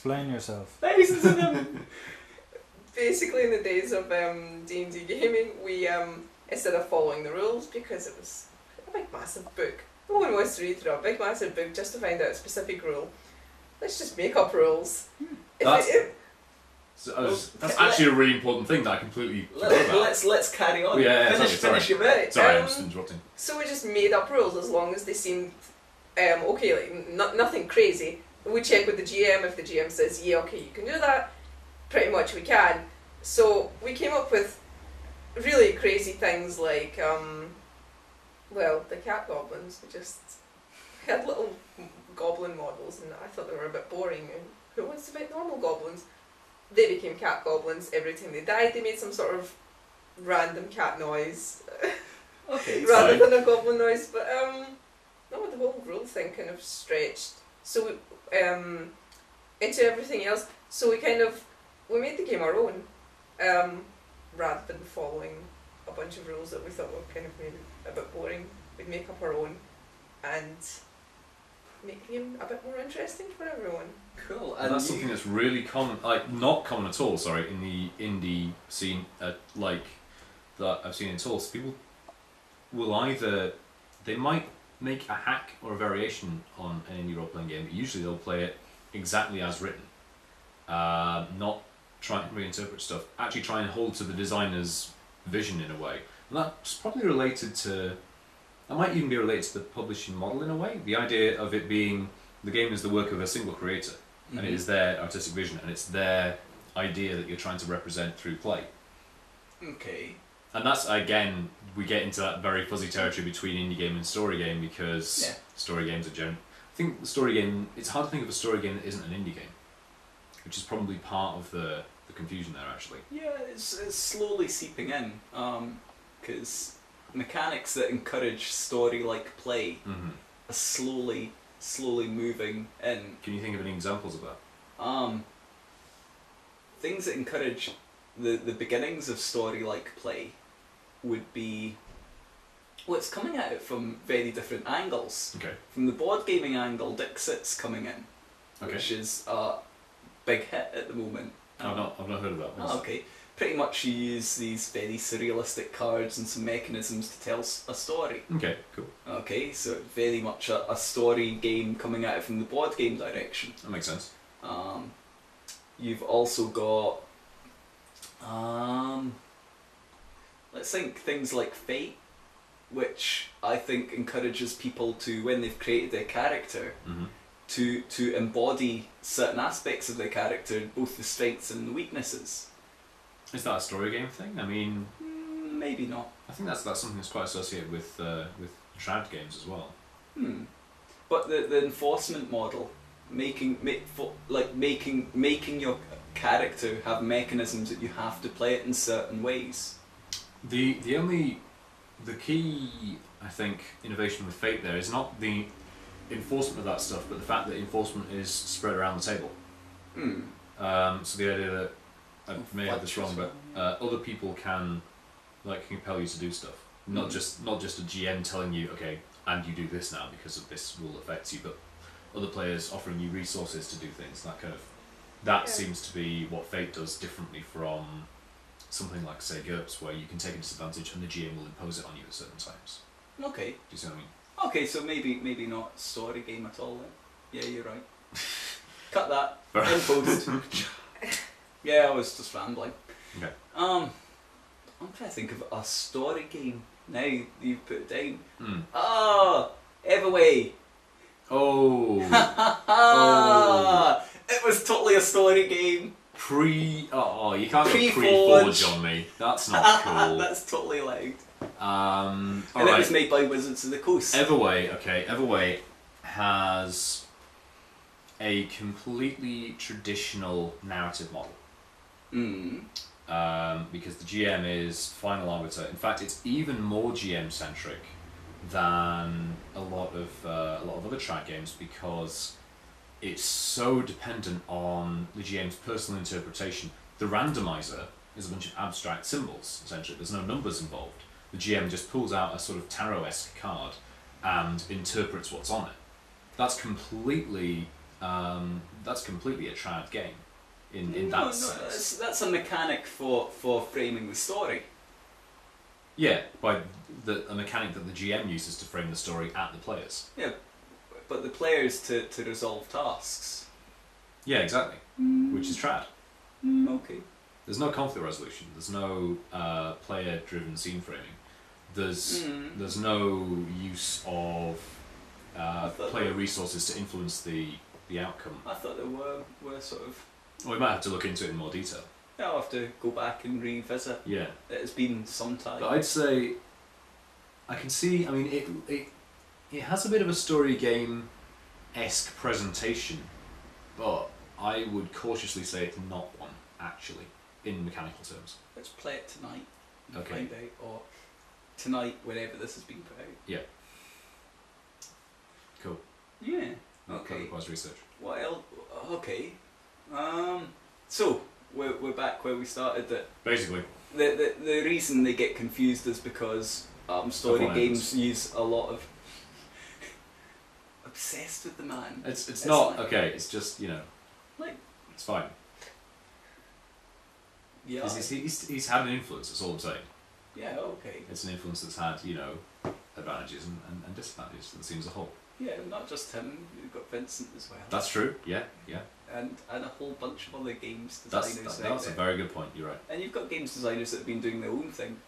Explain yourself. Thousands of them! Basically, in the days of D&D gaming, we, instead of following the rules, because it was a big massive book, no one wants to read through a big massive book just to find out a specific rule. Let's just make up rules. That's actually a really important thing that I completely forgot about. Let's carry on. Yeah, finish your bit. Sorry, I'm just interrupting. So we just made up rules as long as they seemed okay, like nothing crazy. We check with the GM. If the GM says, yeah, okay, you can do that, pretty much we can. So we came up with really crazy things like, well, the cat goblins. We just had little goblin models, and I thought they were a bit boring. And who wants to fight normal goblins? They became cat goblins. Every time they died, they made some sort of random cat noise. Okay, rather than a goblin noise. But no, the whole rule thing kind of stretched. So we, into everything else. So we made the game our own, rather than following a bunch of rules that we thought were kind of maybe a bit boring. We'd make up our own and make the game a bit more interesting for everyone. Cool. And that's something that's really common, like not common at all, sorry, in the indie scene, like that I've seen at all. So people will either, they might make a hack or a variation on an indie role-playing game, but usually they'll play it exactly as written. Not try and reinterpret stuff, actually try and hold to the designer's vision in a way. And that's probably related to, that might even be related to the publishing model in a way. The idea of it being, the game is the work of a single creator, and it is their artistic vision, and it's their idea that you're trying to represent through play. Okay. And that's, again, we get into that very fuzzy territory between indie game and story game, because story games are general. I think the story game, it's hard to think of a story game that isn't an indie game, which is probably part of the confusion there, actually. Yeah, it's slowly seeping in, because mechanics that encourage story-like play are slowly moving in. Can you think of any examples of that? Things that encourage the beginnings of story-like play would be, well, it's coming at it from very different angles. Okay. From the board gaming angle, Dixit's coming in, which is a big hit at the moment. I've not heard of that. Oh, okay. Pretty much you use these very surrealistic cards and some mechanisms to tell a story. Okay, cool. Okay, so very much a story game coming at it from the board game direction. That makes sense. You've also got, let's think things like Fate, which I think encourages people to, when they've created their character, to embody certain aspects of their character, both the strengths and the weaknesses. Is that a story game thing? I mean, maybe not. I think that's something that's quite associated with trad games as well. But the enforcement model, making your character have mechanisms that you have to play it in certain ways. The key, I think, innovation with Fate there is not the enforcement of that stuff, but the fact that enforcement is spread around the table. So the idea that, I may have this wrong, but other people can compel you to do stuff. Not just a GM telling you, okay, and you do this now because of this rule affects you, but other players offering you resources to do things. That seems to be what Fate does differently from something like, say, GURPS, where you can take a disadvantage and the GM will impose it on you at certain times. Okay. Do you see what I mean? Okay, so maybe not story game at all then. Yeah, you're right. Cut that. In post. Yeah, I was just rambling. Okay. I'm trying to think of a story game. Now you've put it down. Everway. Oh. It was totally a story game. You can't go pre-Forge on me. That's not cool. That's totally allowed. And it was made by Wizards of the Coast. Everway has a completely traditional narrative model. Because the GM is final arbiter. In fact, it's even more GM centric than a lot of other trad games, because it's so dependent on the GM's personal interpretation. The randomizer is a bunch of abstract symbols, essentially. There's no numbers involved. The GM just pulls out a sort of tarot-esque card and interprets what's on it. That's completely that's completely a trad game. In that sense. That's a mechanic for framing the story. Yeah, by a mechanic that the GM uses to frame the story at the players. Yeah, but the players to resolve tasks. Yeah, exactly. Which is trad. Okay. There's no conflict resolution. There's no player-driven scene framing. There's no use of player resources to influence the outcome. I thought there were sort of. Well, we might have to look into it in more detail. Yeah, I'll have to go back and revisit. Yeah. It's been some time. But I'd say I can see. I mean, it has a bit of a story game-esque presentation, but I would cautiously say it's not one actually in mechanical terms. Let's play it tonight. And Okay. Find out, or tonight, whenever this has been put out. Yeah. Cool. Yeah. That Okay. requires research. What else? Okay. So we're back where we started. That Basically. the reason they get confused is because story Of games use a lot of obsessed with the man. It's not like, okay. It's just like it's fine. yeah. He's had an influence. That's all I'm saying. Yeah. Okay. It's an influence that's had advantages and disadvantages to the scene as a whole. Yeah, not just him. You've got Vincent as well. That's true. Yeah. Yeah. And a whole bunch of other games That's designers. that's a very good point. You're right. And you've got games designers that have been doing their own thing,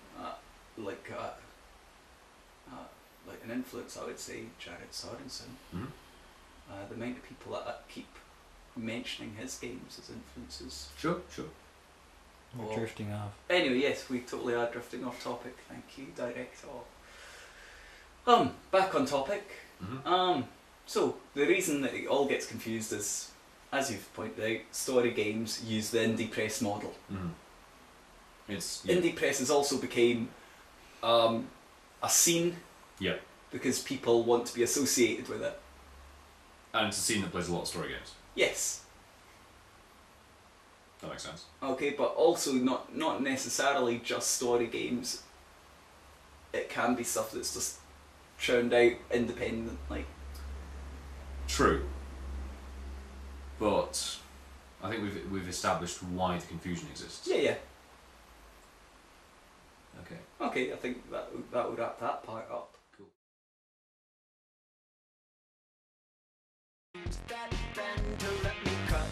like an influence. I would say Jared Sorensen. Mm-hmm. The amount of people that keep mentioning his games as influences. Sure. We're drifting off. Anyway, yes, we totally are drifting off topic. Thank you, director. Back on topic. Mm-hmm. So the reason that it all gets confused is, as you've pointed out, story games use the indie press model. Mm-hmm. It's Indie presses also became a scene. Yeah. Because people want to be associated with it. And it's a scene that plays a lot of story games. Yes. That makes sense. Okay, but also not necessarily just story games. It can be stuff that's just churned out independently. True. But I think we've established why the confusion exists. Yeah. Okay. Okay, I think that would wrap that part up. Cool. That bend to let me cut